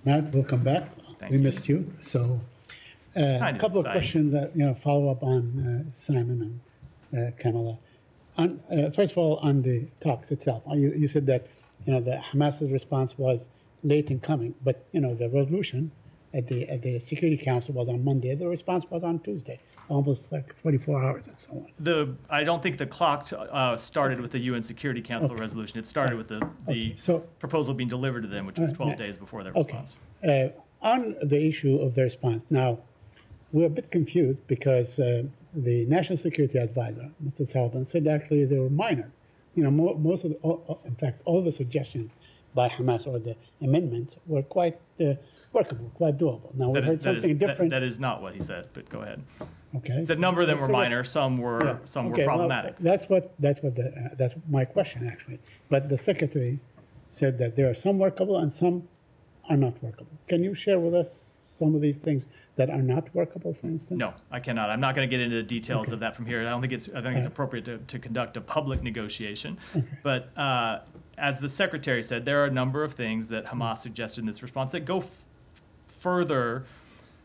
Matt, welcome back. Thank We you. missed you. So, a couple of questions that follow up on Simon and Kamala. First of all, on the talks itself, you said that the Hamas's response was late in coming, but the resolution at the Security Council was on Monday. The response was on Tuesday, almost like 24 hours and so on. I don't think the clock started with the UN Security Council resolution. It started with the proposal being delivered to them, which was 12 days before their response. On the issue of the response, now we're a bit confused because the National Security Advisor, Mr. Sullivan, said actually they were minor. Most of in fact, all the suggestions by Hamas or the amendments were quite workable, quite doable. Now we heard something different. That is not what he said, but go ahead. Okay. He said a number of them were minor, some were problematic. Well, that's my question actually. But the secretary said that there are some workable and some are not workable. Can you share with us some of these things that are not workable, for instance? No, I cannot. I'm not going to get into the details of that from here. I think it's appropriate to conduct a public negotiation. But as the secretary said, there are a number of things that Hamas suggested in this response that go further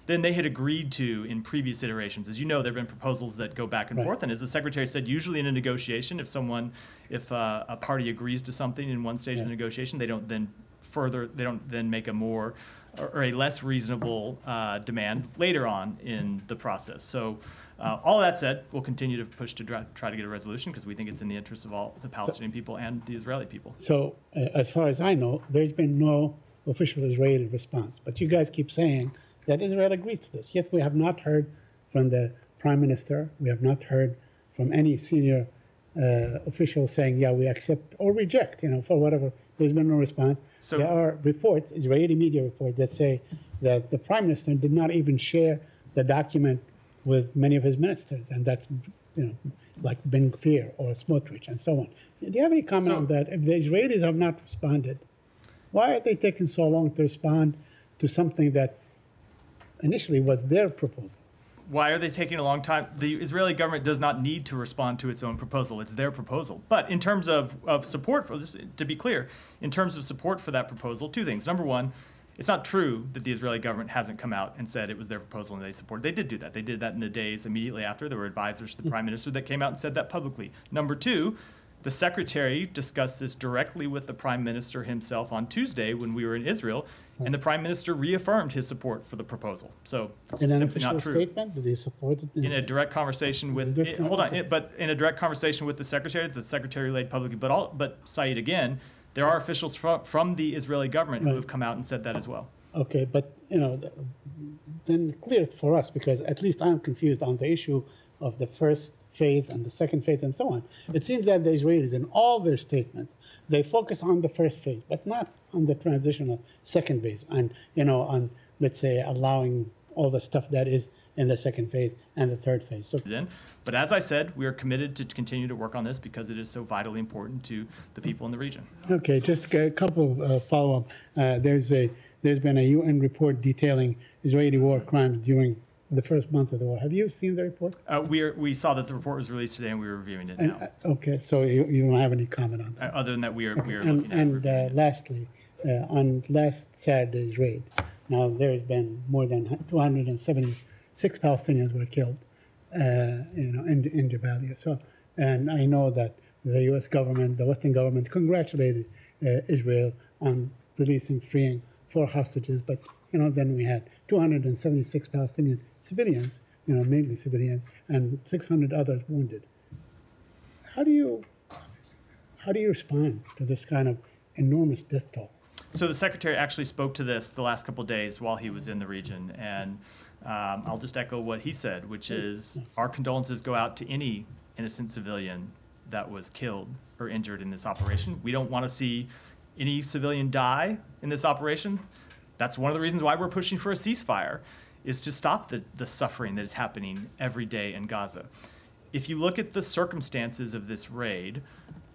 than they had agreed to in previous iterations. As you know, there have been proposals that go back and forth, and as the secretary said, usually in a negotiation, if a party agrees to something in one stage of the negotiation, they don't then make a more or a less reasonable demand later on in the process. So all that said, we'll continue to push to try to get a resolution because we think it's in the interest of all the Palestinian people and the Israeli people. So as far as I know, there's been no official Israeli response, but you guys keep saying that Israel agreed to this, yet we have not heard from the Prime Minister, we have not heard from any senior official saying, yeah, we accept or reject, for whatever. There's been no response. So there are reports, Israeli media reports, that say that the Prime Minister did not even share the document with many of his ministers, and that's, like Ben Gvir or Smotrich and so on. Do you have any comment on that? If the Israelis have not responded, why are they taking so long to respond to something that initially was their proposal? Why are they taking a long time? The Israeli government does not need to respond to its own proposal. It's their proposal. But in terms of support, for this, to be clear, in terms of support for that proposal, two things. Number one, it's not true that the Israeli government hasn't come out and said it was their proposal and they supported. They did do that. They did that in the days immediately after. There were advisors to the Prime Minister that came out and said that publicly. Number two, the Secretary discussed this directly with the Prime Minister himself on Tuesday when we were in Israel, and the Prime Minister reaffirmed his support for the proposal. So it's simply not true. Statement, did he support it? In a direct conversation with, but in a direct conversation with the Secretary laid publicly. But Saeed, again, there are officials from the Israeli government who have come out and said that as well. Okay, but then clear it for us, because at least I'm confused on the issue of the first phase and the second phase and so on. It seems that the Israelis, in all their statements, they focus on the first phase, but not on the transitional second phase, and on, let's say, allowing all the stuff that is in the second phase and the third phase. But as I said, we are committed to continue to work on this because it is so vitally important to the people in the region. Okay, just a couple of follow-up. There's been a UN report detailing Israeli war crimes during the first month of the war. Have you seen the report? We saw that the report was released today, and we're reviewing it now. Okay, so you don't have any comment on that? Other than that, we are looking at it. And lastly, on last Saturday's raid, now there's been more than 276 Palestinians were killed, in Jabalia. So, and I know that the U.S. government, the Western government, congratulated Israel on freeing 4 hostages, but then we had 276 Palestinian civilians, mainly civilians, and 600 others wounded. How do you respond to this kind of enormous death toll? So the Secretary actually spoke to this the last couple of days while he was in the region, and I'll just echo what he said, which is our condolences go out to any innocent civilian that was killed or injured in this operation. We don't want to see any civilian die in this operation. That's one of the reasons why we're pushing for a ceasefire, is to stop the suffering that is happening every day in Gaza. If you look at the circumstances of this raid,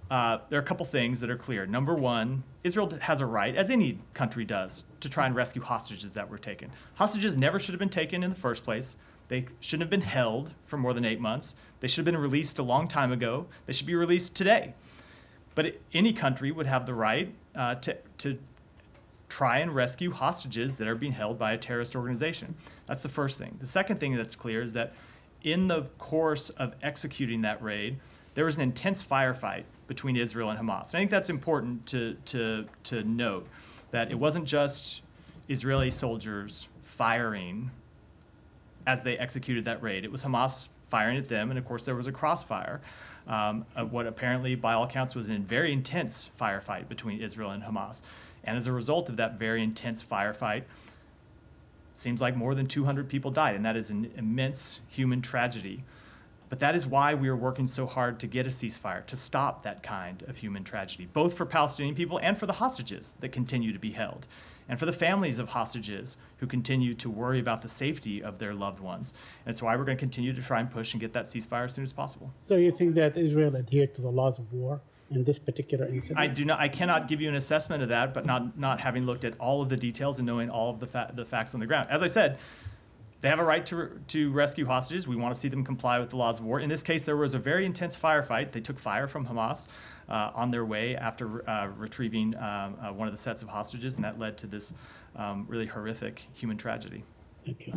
there are a couple things that are clear. Number one, Israel has a right, as any country does, to try and rescue hostages that were taken. Hostages never should have been taken in the first place. They shouldn't have been held for more than 8 months. They should have been released a long time ago. They should be released today. But any country would have the right to try and rescue hostages that are being held by a terrorist organization. That's the first thing. The second thing that's clear is that in the course of executing that raid, there was an intense firefight between Israel and Hamas. And I think that's important to note, that it wasn't just Israeli soldiers firing as they executed that raid. It was Hamas firing at them, and of course there was a crossfire. Of what apparently, by all accounts, was a very intense firefight between Israel and Hamas. And as a result of that very intense firefight, seems like more than 200 people died, and that is an immense human tragedy. But that is why we are working so hard to get a ceasefire, to stop that kind of human tragedy, both for Palestinian people and for the hostages that continue to be held, and for the families of hostages who continue to worry about the safety of their loved ones. And it's why we're going to continue to try and push and get that ceasefire as soon as possible. So you think that Israel adhered to the laws of war in this particular incident? I cannot give you an assessment of that, but not having looked at all of the details and knowing all of the facts on the ground. As I said, they have a right to rescue hostages. We want to see them comply with the laws of war. In this case, there was a very intense firefight. They took fire from Hamas on their way after retrieving one of the sets of hostages, and that led to this really horrific human tragedy. Thank you.